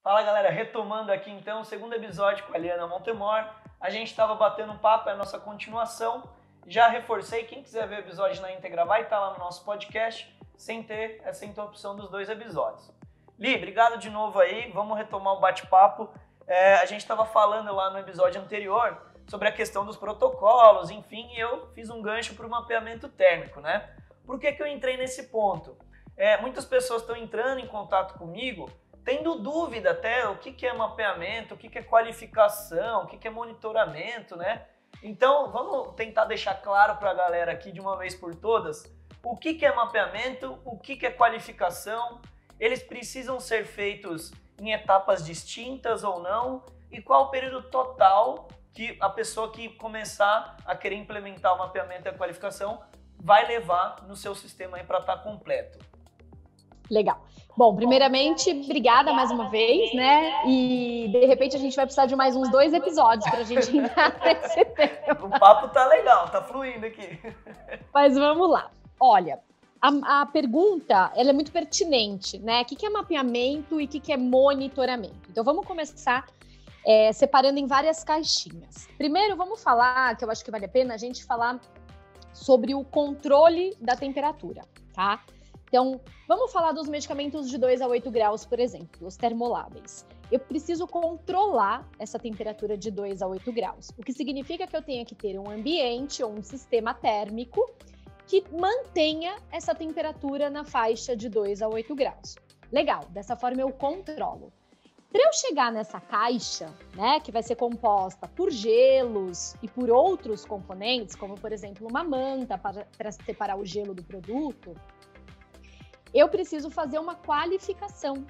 Fala galera, retomando aqui então o segundo episódio com a Liana Montemor. A gente estava batendo um papo, é a nossa continuação. Já reforcei, quem quiser ver o episódio na íntegra vai estar lá no nosso podcast, sem ter essa interrupção dos 2 episódios. Li, obrigado de novo aí, vamos retomar o bate-papo. A gente estava falando lá no episódio anterior sobre a questão dos protocolos, enfim, e eu fiz um gancho para o mapeamento térmico, né? Por que eu entrei nesse ponto? Muitas pessoas estão entrando em contato comigo tendo dúvida até o que é mapeamento, o que é qualificação, o que é monitoramento, né? Então, vamos tentar deixar claro para a galera aqui de uma vez por todas o que é mapeamento, o que é qualificação, eles precisam ser feitos em etapas distintas ou não, e qual o período total que a pessoa que começar a querer implementar o mapeamento e a qualificação vai levar no seu sistema aí para estar completo. Legal. Bom, primeiramente, obrigada mais uma vez, né? E, de repente, a gente vai precisar de mais uns 2 episódios para a gente entrar nesse tema. O papo tá legal, tá fluindo aqui. Mas vamos lá. Olha, a pergunta, ela é muito pertinente, né? O que é mapeamento e o que é monitoramento? Então, vamos começar separando em várias caixinhas. Primeiro, vamos falar, que eu acho que vale a pena a gente falar sobre o controle da temperatura, tá? Então, vamos falar dos medicamentos de 2 a 8 graus, por exemplo, os termoláveis. Eu preciso controlar essa temperatura de 2 a 8 graus, o que significa que eu tenho que ter um ambiente ou um sistema térmico que mantenha essa temperatura na faixa de 2 a 8 graus. Legal, dessa forma eu controlo. Para eu chegar nessa caixa, né, que vai ser composta por gelos e por outros componentes, como, por exemplo, uma manta para separar o gelo do produto, eu preciso fazer uma qualificação.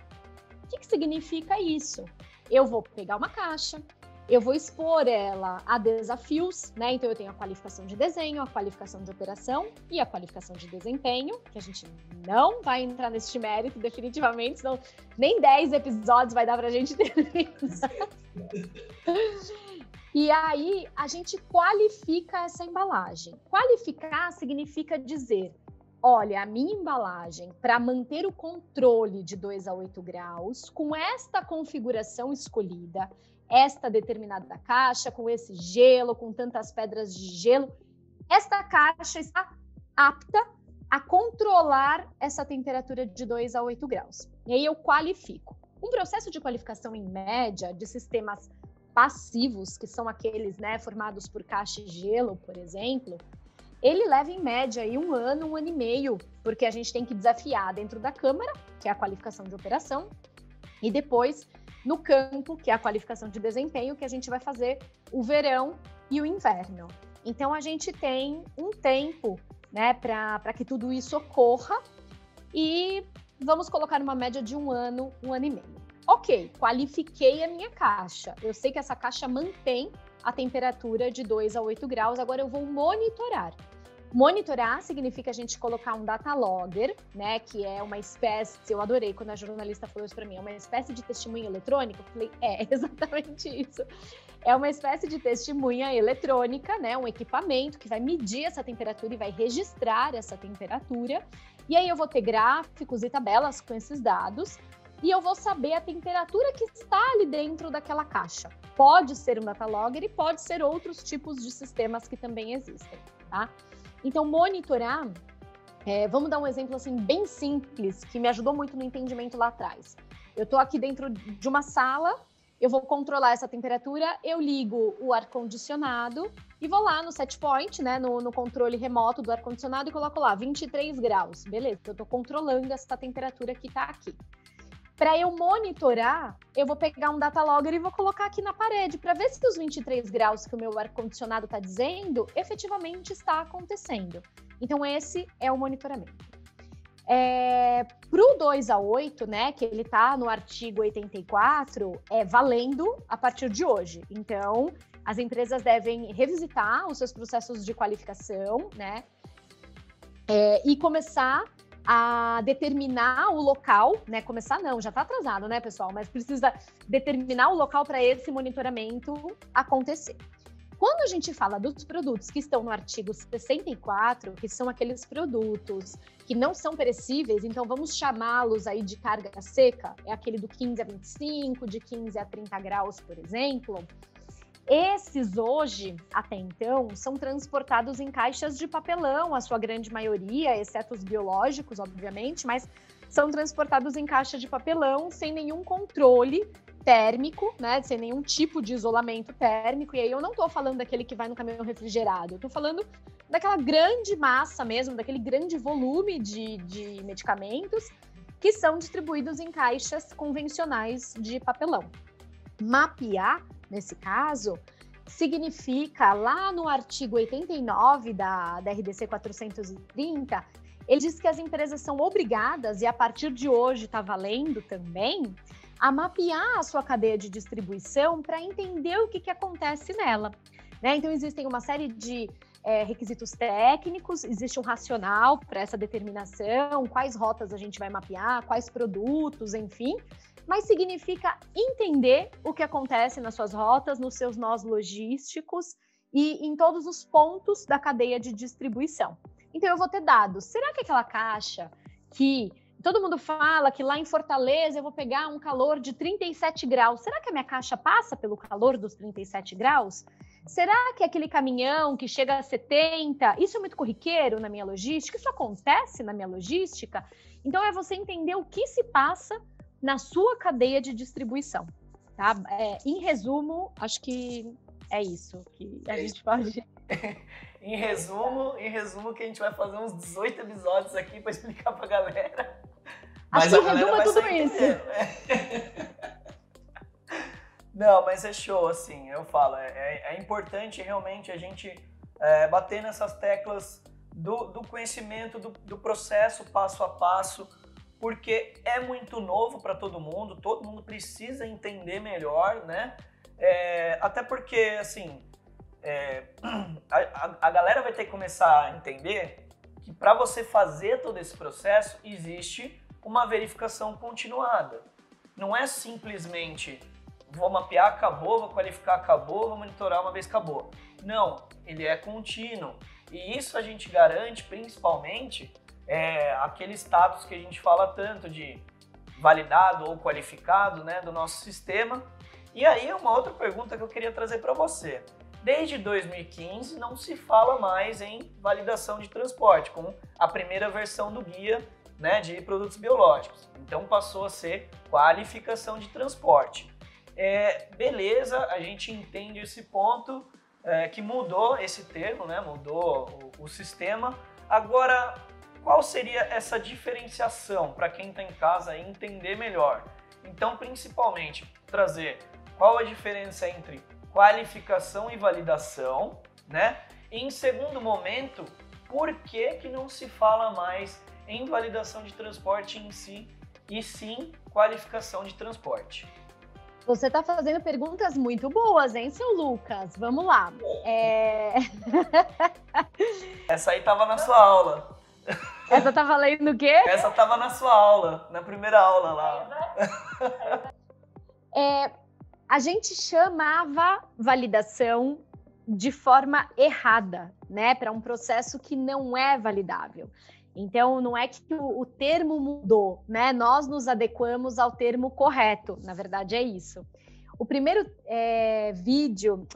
O que significa isso? Eu vou pegar uma caixa, eu vou expor ela a desafios, né? Então eu tenho a qualificação de desenho, a qualificação de operação e a qualificação de desempenho, que a gente não vai entrar nesse mérito definitivamente, senão nem 10 episódios vai dar pra gente terminar. E aí a gente qualifica essa embalagem. Qualificar significa dizer: olha, a minha embalagem, para manter o controle de 2 a 8 graus, com esta configuração escolhida, esta determinada caixa, com esse gelo, com tantas pedras de gelo, esta caixa está apta a controlar essa temperatura de 2 a 8 graus. E aí eu qualifico. Um processo de qualificação, em média, de sistemas passivos, que são aqueles, né, formados por caixa e gelo, por exemplo, ele leva em média aí 1 ano, 1 ano e meio, porque a gente tem que desafiar dentro da câmara, que é a qualificação de operação, e depois no campo, que é a qualificação de desempenho, que a gente vai fazer o verão e o inverno. Então a gente tem um tempo, né, para que tudo isso ocorra, e vamos colocar uma média de 1 ano, 1 ano e meio. Ok, qualifiquei a minha caixa. Eu sei que essa caixa mantém a temperatura de 2 a 8 graus, agora eu vou monitorar. Monitorar significa a gente colocar um data logger, né, que é uma espécie, eu adorei quando a jornalista falou isso para mim, é uma espécie de testemunha eletrônica. Eu falei, exatamente isso. É uma espécie de testemunha eletrônica, né, um equipamento que vai medir essa temperatura e vai registrar essa temperatura. E aí eu vou ter gráficos e tabelas com esses dados, e eu vou saber a temperatura que está ali dentro daquela caixa. Pode ser um data logger e pode ser outros tipos de sistemas que também existem, tá? Então, monitorar, vamos dar um exemplo assim bem simples, que me ajudou muito no entendimento lá atrás. Eu estou aqui dentro de uma sala, eu vou controlar essa temperatura, eu ligo o ar-condicionado e vou lá no set point, né, no controle remoto do ar-condicionado e coloco lá 23 graus. Beleza, eu estou controlando essa temperatura que está aqui. Para eu monitorar, eu vou pegar um data logger e vou colocar aqui na parede para ver se os 23 graus que o meu ar-condicionado está dizendo efetivamente está acontecendo. Então, esse é o monitoramento. Para o 2 a 8, né, que ele está no artigo 84, valendo a partir de hoje. Então, as empresas devem revisitar os seus processos de qualificação, né, e começar a determinar o local, né? Começar não, já está atrasado, né, pessoal? Mas precisa determinar o local para esse monitoramento acontecer. Quando a gente fala dos produtos que estão no artigo 64, que são aqueles produtos que não são perecíveis, então vamos chamá-los aí de carga seca, é aquele do 15 a 25, de 15 a 30 graus, por exemplo. Esses hoje, até então, são transportados em caixas de papelão, a sua grande maioria, exceto os biológicos, obviamente, mas são transportados em caixa de papelão sem nenhum controle térmico, né, sem nenhum tipo de isolamento térmico. E aí eu não estou falando daquele que vai no caminhão refrigerado, eu estou falando daquela grande massa mesmo, daquele grande volume de medicamentos que são distribuídos em caixas convencionais de papelão. Mapear, nesse caso, significa, lá no artigo 89 da RDC 430, ele diz que as empresas são obrigadas, e a partir de hoje está valendo também, a mapear a sua cadeia de distribuição para entender o que acontece nela, né? Então, existem uma série de requisitos técnicos, existe um racional para essa determinação, quais rotas a gente vai mapear, quais produtos, enfim, mas significa entender o que acontece nas suas rotas, nos seus nós logísticos e em todos os pontos da cadeia de distribuição. Então, eu vou ter dados. Será que aquela caixa que todo mundo fala que lá em Fortaleza eu vou pegar um calor de 37 graus, será que a minha caixa passa pelo calor dos 37 graus? Será que aquele caminhão que chega a 70, isso é muito corriqueiro na minha logística? Isso acontece na minha logística? Então, é você entender o que se passa na sua cadeia de distribuição, tá? Em resumo, acho que é isso que a gente pode... Em resumo, que a gente vai fazer uns 18 episódios aqui para explicar pra galera. Acho que em resumo é tudo isso. Não, mas é show, assim, eu falo, é importante realmente a gente bater nessas teclas do conhecimento, do processo passo a passo, porque é muito novo para todo mundo precisa entender melhor, né? Até porque, assim, a galera vai ter que começar a entender que para você fazer todo esse processo, existe uma verificação continuada. Não é simplesmente vou mapear, acabou, vou qualificar, acabou, vou monitorar uma vez, acabou. Não, ele é contínuo. E isso a gente garante principalmente aquele status que a gente fala tanto de validado ou qualificado, né, do nosso sistema. E aí uma outra pergunta que eu queria trazer para você. Desde 2015 não se fala mais em validação de transporte, com a primeira versão do guia, né, de produtos biológicos. Então passou a ser qualificação de transporte. Beleza, a gente entende esse ponto, que mudou esse termo, né, mudou o sistema. Agora, qual seria essa diferenciação para quem está em casa entender melhor? Então, principalmente, trazer qual a diferença entre qualificação e validação, né? E, em segundo momento, por que não se fala mais em validação de transporte em si, e sim qualificação de transporte? Você está fazendo perguntas muito boas, hein, seu Lucas? Vamos lá. Essa aí estava na sua aula. Essa tá valendo o quê? Essa estava na sua aula, na primeira aula lá. A gente chamava validação de forma errada, né? Para um processo que não é validável. Então, não é que o termo mudou, né? Nós nos adequamos ao termo correto, na verdade é isso. O primeiro vídeo,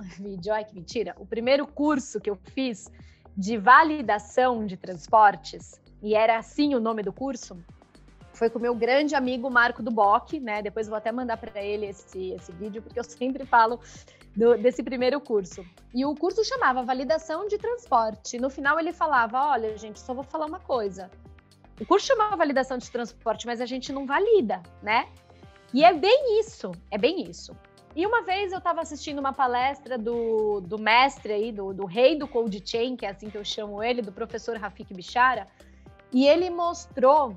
ai que mentira, o primeiro curso que eu fiz de validação de transportes, e era assim o nome do curso, foi com o meu grande amigo Marco Duboc, né? Depois eu vou até mandar para ele esse vídeo, porque eu sempre falo desse primeiro curso. E o curso chamava Validação de Transporte. No final ele falava, olha, gente, só vou falar uma coisa. O curso chamava Validação de Transporte, mas a gente não valida, né? E é bem isso, E uma vez eu estava assistindo uma palestra do mestre aí, do rei do cold chain, que é assim que eu chamo ele, do professor Rafik Bichara, e ele mostrou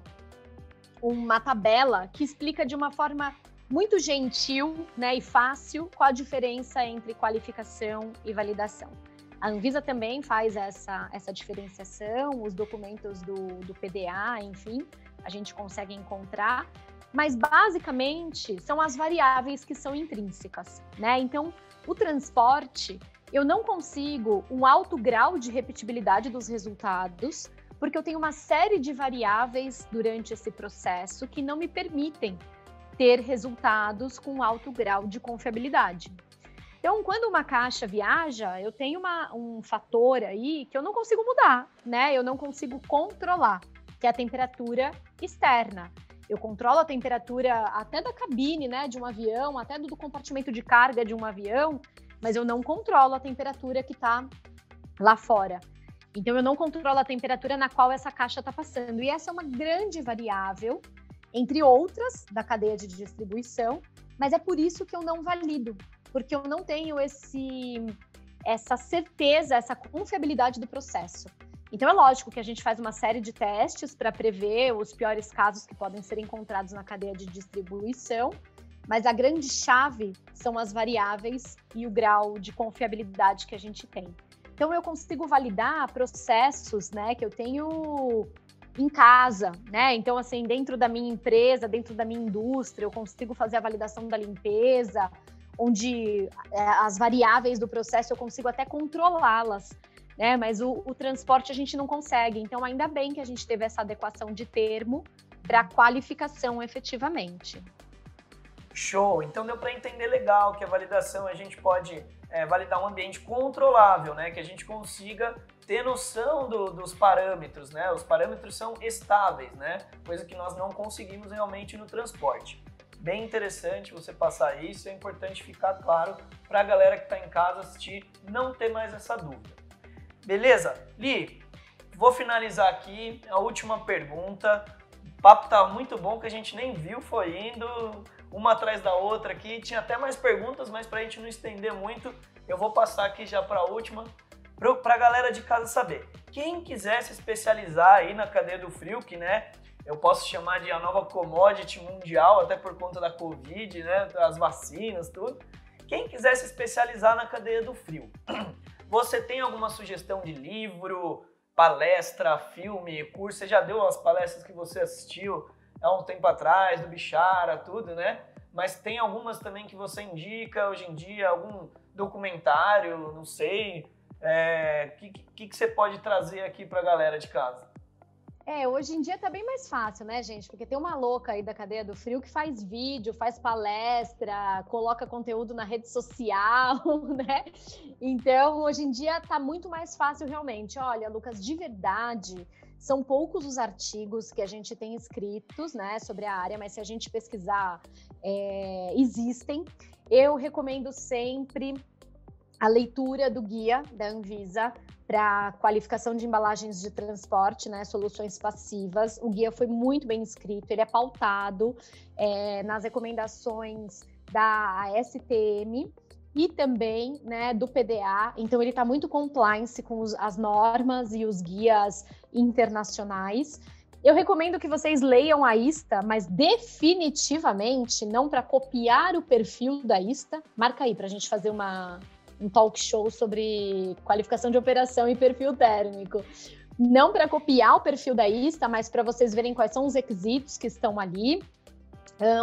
uma tabela que explica de uma forma muito gentil, né, e fácil qual a diferença entre qualificação e validação. A Anvisa também faz essa diferenciação, os documentos do PDA, enfim, a gente consegue encontrar, mas basicamente são as variáveis que são intrínsecas, né? Então, o transporte, Eu não consigo um alto grau de repetibilidade dos resultados, porque eu tenho uma série de variáveis durante esse processo que não me permitem ter resultados com alto grau de confiabilidade. Então, quando uma caixa viaja, eu tenho um fator aí que eu não consigo mudar, né? Eu não consigo controlar, que é a temperatura externa. Eu controlo a temperatura até da cabine, né, de um avião, até do compartimento de carga de um avião, mas eu não controlo a temperatura que está lá fora. Então, eu não controlo a temperatura na qual essa caixa está passando. E essa é uma grande variável, entre outras, da cadeia de distribuição, mas é por isso que eu não valido, porque eu não tenho essa certeza, essa confiabilidade do processo. Então, é lógico que a gente faz uma série de testes para prever os piores casos que podem ser encontrados na cadeia de distribuição, mas a grande chave são as variáveis e o grau de confiabilidade que a gente tem. Então, eu consigo validar processos, né, que eu tenho em casa, né? Então, assim, dentro da minha empresa, dentro da minha indústria, eu consigo fazer a validação da limpeza, onde as variáveis do processo eu consigo até controlá-las, né? Mas o transporte a gente não consegue. Então, ainda bem que a gente teve essa adequação de termo para qualificação efetivamente. Show! Então deu para entender legal que a validação a gente pode validar um ambiente controlável, né? Que a gente consiga ter noção dos parâmetros, né? Os parâmetros são estáveis, né? Coisa que nós não conseguimos realmente no transporte. Bem interessante você passar isso, é importante ficar claro para a galera que está em casa assistir, não ter mais essa dúvida. Beleza? Li, vou finalizar aqui a última pergunta. O papo tá muito bom que a gente nem viu, foi indo uma atrás da outra aqui. Tinha até mais perguntas, mas para a gente não estender muito, eu vou passar aqui já para a última, para a galera de casa saber. Quem quiser se especializar aí na cadeia do frio, que né, eu posso chamar de a nova commodity mundial, até por conta da Covid, né, das vacinas, tudo. Quem quiser se especializar na cadeia do frio, você tem alguma sugestão de livro, palestra, filme, curso? Você já deu as palestras que você assistiu há um tempo atrás, do Bichara, tudo, né? Mas tem algumas também que você indica hoje em dia, algum documentário, não sei. Que você pode trazer aqui para a galera de casa? Hoje em dia tá bem mais fácil, né, gente? Porque tem uma louca aí da cadeia do frio que faz vídeo, faz palestra, coloca conteúdo na rede social, né? Então, hoje em dia tá muito mais fácil realmente. Olha, Lucas, de verdade, são poucos os artigos que a gente tem escritos, né, sobre a área, mas se a gente pesquisar, existem. Eu recomendo sempre a leitura do guia da Anvisa para qualificação de embalagens de transporte, né, soluções passivas. O guia foi muito bem escrito, ele é pautado nas recomendações da ASTM e também, né, do PDA. Então, ele está muito compliance com as normas e os guias internacionais. Eu recomendo que vocês leiam a ISTA, mas definitivamente não para copiar o perfil da ISTA. Marca aí para a gente fazer um talk show sobre qualificação de operação e perfil térmico. Não para copiar o perfil da ISTA, mas para vocês verem quais são os requisitos que estão ali.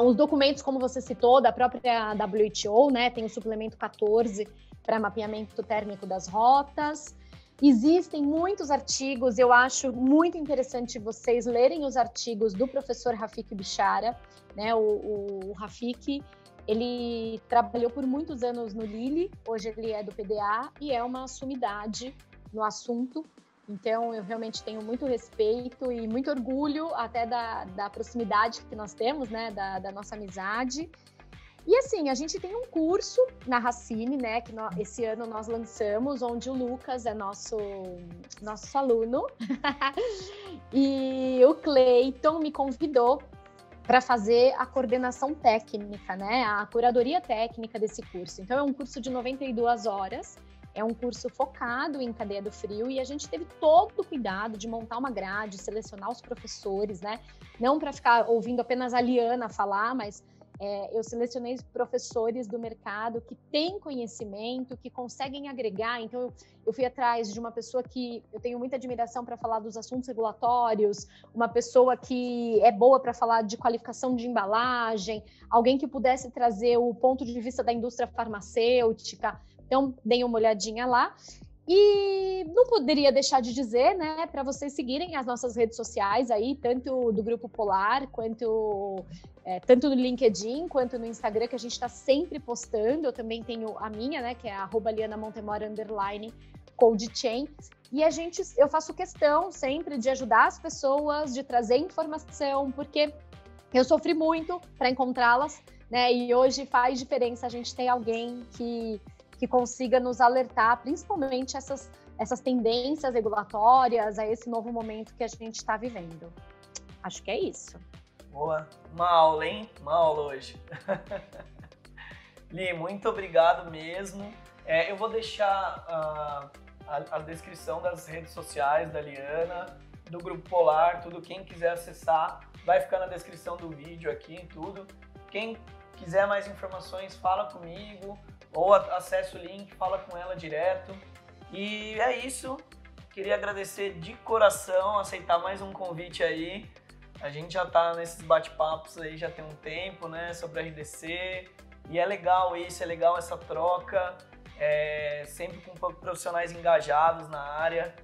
Os documentos, como você citou, da própria WHO, né? Tem o suplemento 14 para mapeamento térmico das rotas. Existem muitos artigos, eu acho muito interessante vocês lerem os artigos do professor Rafik Bichara, né? O Rafik, ele trabalhou por muitos anos no Lilly, hoje ele é do PDA e é uma sumidade no assunto. Então, eu realmente tenho muito respeito e muito orgulho até da proximidade que nós temos, né, da nossa amizade. E assim, a gente tem um curso na Racine, né, que esse ano nós lançamos, onde o Lucas é nosso aluno. E o Cleiton me convidou para fazer a coordenação técnica, né, a curadoria técnica desse curso. Então, é um curso de 92 horas, é um curso focado em cadeia do frio e a gente teve todo o cuidado de montar uma grade, selecionar os professores, né, não para ficar ouvindo apenas a Liana falar, mas eu selecionei professores do mercado que têm conhecimento, que conseguem agregar. Então, eu fui atrás de uma pessoa que eu tenho muita admiração para falar dos assuntos regulatórios, uma pessoa que é boa para falar de qualificação de embalagem, alguém que pudesse trazer o ponto de vista da indústria farmacêutica Então, deem uma olhadinha lá. E não poderia deixar de dizer, né, para vocês seguirem as nossas redes sociais aí, tanto do Grupo Polar, quanto tanto no LinkedIn, quanto no Instagram, que a gente está sempre postando. Eu também tenho a minha, né, que é @lianamontemor_coldchain. E eu faço questão sempre de ajudar as pessoas, de trazer informação, porque eu sofri muito para encontrá-las, né, e hoje faz diferença a gente ter alguém que consiga nos alertar, principalmente essas tendências regulatórias, a esse novo momento que a gente está vivendo. Acho que é isso. Boa. Uma aula, hein? Uma aula hoje. Li, muito obrigado mesmo. Eu vou deixar a descrição das redes sociais da Liana, do Grupo Polar, tudo. Quem quiser acessar, vai ficar na descrição do vídeo aqui, tudo. Quem quiser mais informações, fala comigo. Ou acesse o link, fala com ela direto. E é isso. Queria agradecer de coração, aceitar mais um convite aí. A gente já tá nesses bate-papos aí já tem um tempo, né, sobre a RDC. E é legal isso, é legal essa troca, sempre com profissionais engajados na área.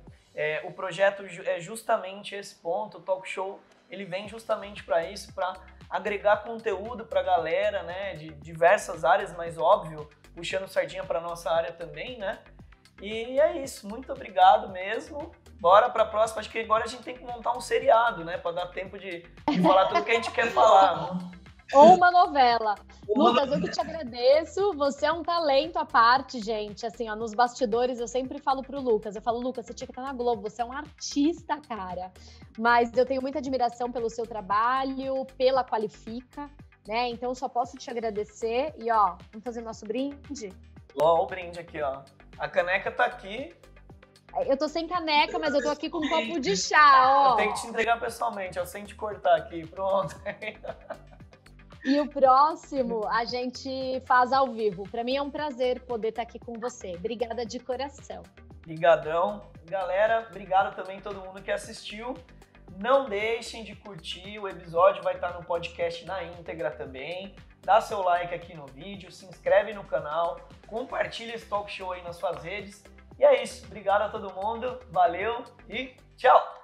O projeto é justamente esse ponto, o Talk Show, ele vem justamente para isso, para agregar conteúdo para a galera, né, de diversas áreas, mas óbvio, puxando sardinha para nossa área também, né? E é isso, muito obrigado mesmo. Bora para a próxima, acho que agora a gente tem que montar um seriado, né, para dar tempo de falar tudo que a gente quer falar. Né? Ou uma novela. Lucas, eu que te agradeço, você é um talento à parte, gente, assim, ó, nos bastidores eu sempre falo pro Lucas, eu falo, Lucas, você tinha que estar na Globo, você é um artista, cara. Mas eu tenho muita admiração pelo seu trabalho, pela Qualifica, né? Então eu só posso te agradecer e, ó, vamos fazer nosso brinde? Ó, o brinde aqui, ó. A caneca tá aqui. Eu tô sem caneca, mas eu tô aqui com um copo de chá, ó. Eu tenho que te entregar pessoalmente, eu sem te cortar aqui, pronto. E o próximo a gente faz ao vivo. Para mim é um prazer poder estar aqui com você. Obrigada de coração. Obrigadão. Galera, obrigado também a todo mundo que assistiu. Não deixem de curtir, o episódio vai estar no podcast na íntegra também. Dá seu like aqui no vídeo, se inscreve no canal, compartilha esse talk show aí nas suas redes. E é isso, obrigado a todo mundo, valeu e tchau!